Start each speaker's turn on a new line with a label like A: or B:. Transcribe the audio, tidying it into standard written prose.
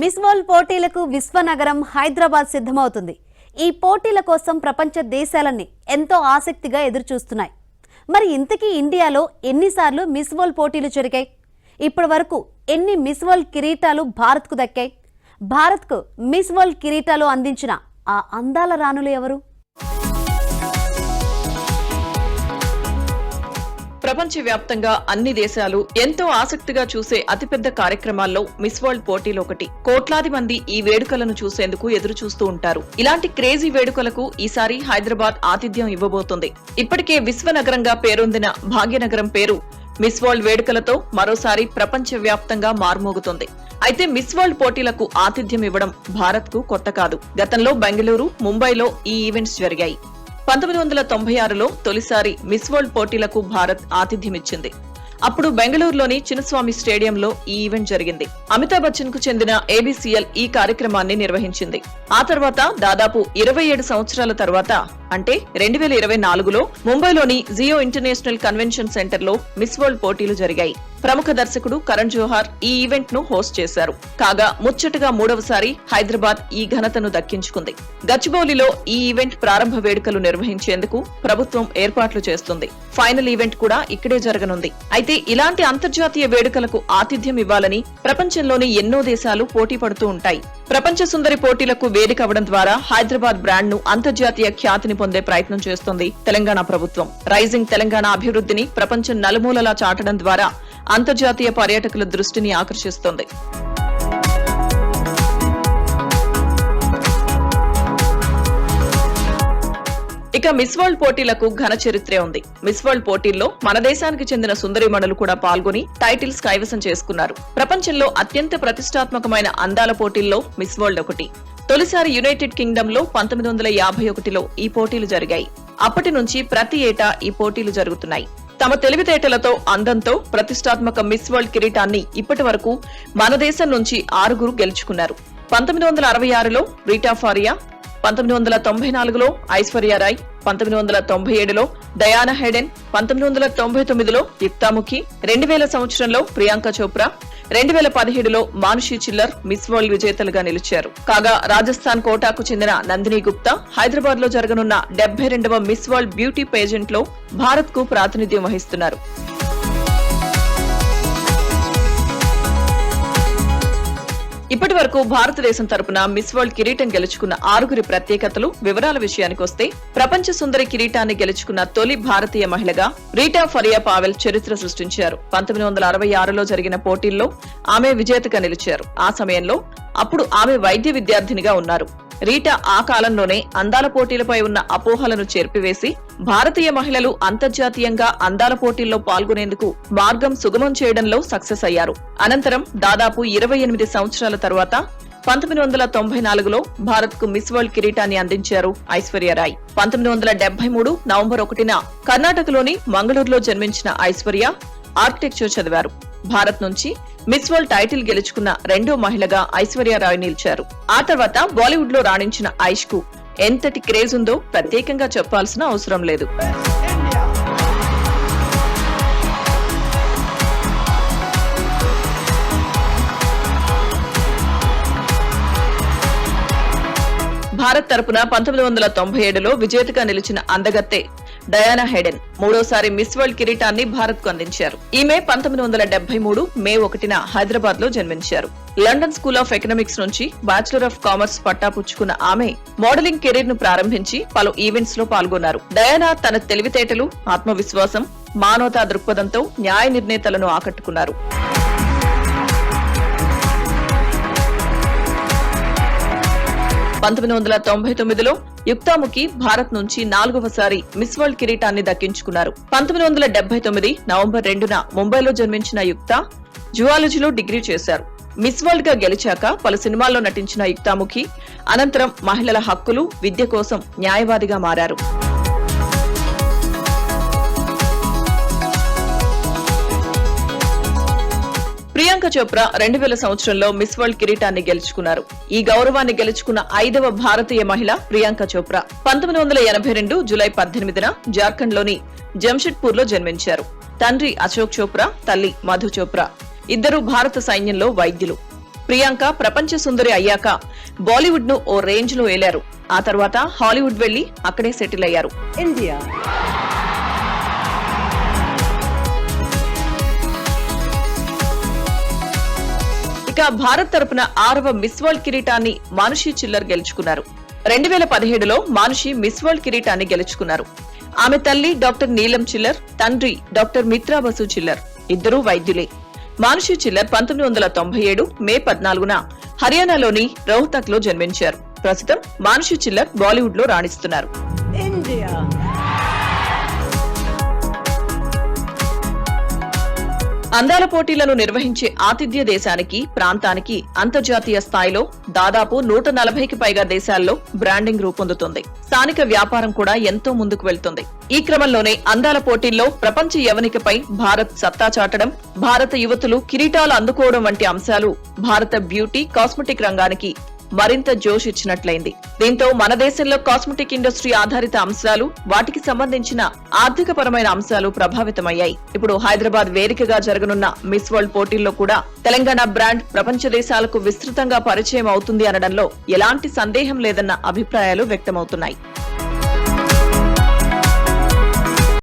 A: Miss world పోటీలకు విశ్వనగరం హైదరాబాద్ సిద్ధమవుతుంది. ఈ పోటీల కోసం ప్రపంచ దేశాలన్నీ ఎంతో ఆసక్తిగా ఎదురుచూస్తున్నాయి. మరి ఇంతకీ ఇండియాలో ఎన్నిసార్లు మిస్ వరల్డ్ పోటీలు జరిగాయి? ఇప్పటివరకు ఎన్ని మిస్ వరల్డ్ కిరీటాలు భారత్కు దక్కాయి? భారత్కు మిస్ వరల్డ్ కిరీటాలు అందించిన ఆ అందాల రాణులు ఎవరు?
B: ప్రపంచవ్యాప్తంగా అన్ని దేశాలు ఎంతో ఆసక్తిగా చూసే అతిపెద్ద కార్యక్రమాల్లో మిస్ వరల్డ్ పోటీలు ఒకటి. కోట్లాది మంది ఈ వేడుకలను చూసేందుకు ఎదురు చూస్తూ ఉంటారు. ఇలాంటి క్రేజీ వేడుకలకు ఈసారి హైదరాబాద్ ఆతిథ్యం ఇవ్వబోతోంది. ఇప్పటికే విశ్వనగరంగా పేరొందిన భాగ్యనగరం పేరు మిస్ వరల్డ్ వేడుకలతో మరోసారి ప్రపంచవ్యాప్తంగా మార్మోగుతోంది. అయితే మిస్ వరల్డ్ పోటీలకు ఆతిథ్యం ఇవ్వడం భారత్ కు కొత్త కాదు. గతంలో బెంగళూరు, ముంబైలో ఈ ఈవెంట్స్ జరిగాయి. 1996లో తొలిసారి మిస్ వరల్డ్ పోటీలకు భారత్ ఆతిథ్యమిచ్చింది. అప్పుడు బెంగళూరులోని చిన్నస్వామి స్టేడియంలో ఈ ఈవెంట్ జరిగింది. అమితాబ్ బచ్చన్ కు చెందిన ఏబీసీఎల్ ఈ కార్యక్రమాన్ని నిర్వహించింది. ఆ తర్వాత దాదాపు 27 సంవత్సరాల తర్వాత అంటే 2024లో ముంబైలోని జియో ఇంటర్నేషనల్ కన్వెన్షన్ సెంటర్ లో మిస్ వరల్డ్ పోటీలు జరిగాయి. ప్రముఖ దర్శకుడు కరణ్ జోహార్ ఈ ఈవెంట్ ను హోస్ట్ చేశారు. కాగా ముచ్చటగా మూడవసారి హైదరాబాద్ ఈ ఘనతను దక్కించుకుంది. గచ్చిబౌలిలో ఈ ఈవెంట్ ప్రారంభ వేడుకలు నిర్వహించేందుకు ప్రభుత్వం ఏర్పాట్లు చేస్తుంది. ఫైనల్ ఈవెంట్ కూడా ఇక్కడే జరగనుంది. అయితే ఇలాంటి అంతర్జాతీయ వేడుకలకు ఆతిథ్యం ఇవ్వాలని ప్రపంచంలోని ఎన్నో దేశాలు పోటీ పడుతూ ఉంటాయి. ప్రపంచ సుందరి పోటీలకు వేదిక అవడం ద్వారా హైదరాబాద్ బ్రాండ్ ను అంతర్జాతీయ ఖ్యాతిని పొందే ప్రయత్నం చేస్తోంది తెలంగాణ ప్రభుత్వం. రైజింగ్ తెలంగాణ అభివృద్ధిని ప్రపంచం నలుమూలలా చాటడం ద్వారా అంతర్జాతీయ పర్యాటకుల దృష్టిని ఆకర్షిస్తోంది. ఇక మిస్ వరల్డ్ పోటీలకు ఘన చరిత్రే ఉంది. మిస్ వరల్డ్ పోటీల్లో మన దేశానికి చెందిన సుందరీమణులు కూడా పాల్గొని టైటిల్స్ కైవసం చేసుకున్నారు. ప్రపంచంలో అత్యంత ప్రతిష్టాత్మకమైన అందాల పోటీల్లో మిస్ వరల్డ్ ఒకటి. తొలిసారి యునైటెడ్ కింగ్డమ్ లో 1951లో ఈ పోటీలు జరిగాయి. అప్పటి నుంచి ప్రతి ఏటా ఈ పోటీలు జరుగుతున్నాయి. తమ తెలివితేటలతో, అందంతో ప్రతిష్టాత్మక మిస్ వరల్డ్ కిరీటాన్ని ఇప్పటి వరకు మన దేశం నుంచి 6 గెలుచుకున్నారు. 1966లో రీటా ఫారియా, 1994లో ఐశ్వర్య రాయ్, 1997లో డయానా హెడెన్, 1999లో యుక్తాముఖి, 2000 సంవత్సరంలో ప్రియాంక చోప్రా, 2017లో మానుషి చిల్లర్ మిస్ వరల్డ్ విజేతలుగా నిలిచారు. కాగా రాజస్థాన్ కోటాకు చెందిన నందిని గుప్తా హైదరాబాద్ లో జరగనున్న 72వ మిస్ వరల్డ్ బ్యూటీ పేజెంట్ లో భారత్ కు ప్రాతినిధ్యం వహిస్తున్నారు. ఇప్పటి వరకు భారతదేశం తరపున మిస్ వరల్డ్ కిరీటం గెలుచుకున్న 6 ప్రత్యేకతలు, వివరాల విషయానికొస్తే ప్రపంచ సుందరి కిరీటాన్ని గెలుచుకున్న తొలి భారతీయ మహిళగా రీటా ఫరియా పావెల్ చరిత్ర సృష్టించారు. 1966లో జరిగిన పోటీల్లో ఆమె విజేతగా నిలిచారు. ఆ సమయంలో అప్పుడు ఆమె వైద్య విద్యార్థినిగా ఉన్నారు. రీటా ఆ కాలంలోనే అందాల పోటీలపై ఉన్న అపోహలను చెరిపివేసి భారతీయ మహిళలు అంతర్జాతీయంగా అందాల పోటీల్లో పాల్గొనేందుకు మార్గం సుగమం చేయడంలో సక్సెస్ అయ్యారు. అనంతరం దాదాపు 28 సంవత్సరాల తర్వాత 1994లో భారత్ కు మిస్ వరల్డ్ కిరీటాన్ని అందించారు ఐశ్వర్య రాయ్. 1973 నవంబర్ 1న కర్ణాటకలోని మంగళూరులో జన్మించిన ఐశ్వర్య ఆర్కిటెక్చర్ చదివారు. భారత్ నుంచి మిస్ వరల్డ్ టైటిల్ గెలుచుకున్న 2వ మహిళగా ఐశ్వర్య రాయ్ నిలిచారు. ఆ తర్వాత బాలీవుడ్ లో రాణించిన ఐష్ కు ఎంతటి క్రేజ్ ఉందో ప్రత్యేకంగా చెప్పాల్సిన అవసరం లేదు. భారత్ తరపున 1997లో విజేతగా నిలిచిన అందగత్తె డయానా హెడెన్ మూడోసారి మిస్ వరల్డ్ కిరీటాన్ని భారత్ కు అందించారు. ఈమె 1973 మే 1న హైదరాబాద్ లో జన్మించారు. లండన్ స్కూల్ ఆఫ్ ఎకనామిక్స్ నుంచి బ్యాచిలర్ ఆఫ్ కామర్స్ పట్టా పుచ్చుకున్న ఆమె మోడలింగ్ కెరీర్ ను ప్రారంభించి పలు ఈవెంట్స్ లో పాల్గొన్నారు. డయానా తన తెలివితేటలు, ఆత్మవిశ్వాసం, మానవతా దృక్పథంతో న్యాయ నిర్ణేతలను ఆకట్టుకున్నారు. 1999లో యుక్తాముఖి భారత్ నుంచి 4వసారి మిస్ వరల్డ్ కిరీటాన్ని దక్కించుకున్నారు. 1979 నవంబర్ 2న ముంబైలో జన్మించిన యుక్తా జువాలజీలో డిగ్రీ చేశారు. మిస్ వరల్డ్ గా గెలిచాక పలు సినిమాల్లో నటించిన యుక్తాముఖి అనంతరం మహిళల హక్కులు, విద్య కోసం న్యాయవాదిగా మారారు. ప్రియాంక చోప్రా 2000 సంవత్సరంలో మిస్ వరల్డ్ కిరీటాన్ని గెలుచుకున్నారు. ఈ గౌరవాన్ని గెలుచుకున్న 5వ భారతీయ మహిళ ప్రియాంక చోప్రా 1982 జూలై 18న జార్ఖండ్ లోని జంషెడ్పూర్ లో జన్మించారు. తండ్రి అశోక్ చోప్రా, తల్లి మధు చోప్రా. ఇద్దరు భారత సైన్యంలో వైద్యులు. ప్రియాంక ప్రపంచ సుందరి అయ్యాక బాలీవుడ్ ను ఓ రేంజ్ లో ఏలారు. ఆ తర్వాత హాలీవుడ్ వెళ్లి అక్కడే సెటిల్ అయ్యారు.
C: India.
B: ఇక భారత్ తరపున 6వ మిస్ వరల్డ్ కిరీటాన్ని మానుషి చిల్లర్ గెలుచుకున్నారు. 2017లో మానుషి మిస్ వరల్డ్ కిరీటాన్ని గెలుచుకున్నారు. ఆమె తల్లి డాక్టర్ నీలం చిల్లర్, తండ్రి డాక్టర్ మిత్రా బసు చిల్లర్, ఇద్దరూ వైద్యులే. మానుషి చిల్లర్ 1997 మే 14న హర్యానాలోని రోహ్తక్ లో జన్మించారు. ప్రస్తుతం మానుషి చిల్లర్ బాలీవుడ్ లో రాణిస్తున్నారు.
C: India.
B: అందాల పోటీలను నిర్వహించే ఆతిథ్య దేశానికి, ప్రాంతానికి అంతర్జాతీయ స్థాయిలో దాదాపు 140కి పైగా దేశాల్లో బ్రాండింగ్ రూపొందుతుంది. స్థానిక వ్యాపారం కూడా ఎంతో ముందుకు వెళ్తుంది. ఈ క్రమంలోనే అందాల పోటీల్లో ప్రపంచ యవనికపై భారత్ సత్తా చాటడం, భారత యువతులు కిరీటాలు అందుకోవడం వంటి అంశాలు భారత బ్యూటీ, కాస్మెటిక్ రంగానికి మరింత జోష్ ఇచ్చినట్లయింది. దీంతో మన దేశంలో కాస్మెటిక్ ఇండస్ట్రీ ఆధారిత అంశాలు, వాటికి సంబంధించిన ఆర్థిక పరమైన అంశాలు ప్రభావితమయ్యాయి. ఇప్పుడు హైదరాబాద్ వేదికగా జరగనున్న మిస్ వరల్డ్ పోటీల్లో కూడా తెలంగాణ బ్రాండ్ ప్రపంచ దేశాలకు విస్తృతంగా పరిచయం అవుతుంది అనడంలో ఎలాంటి సందేహం లేదన్న అభిప్రాయాలు వ్యక్తమవుతున్నాయి.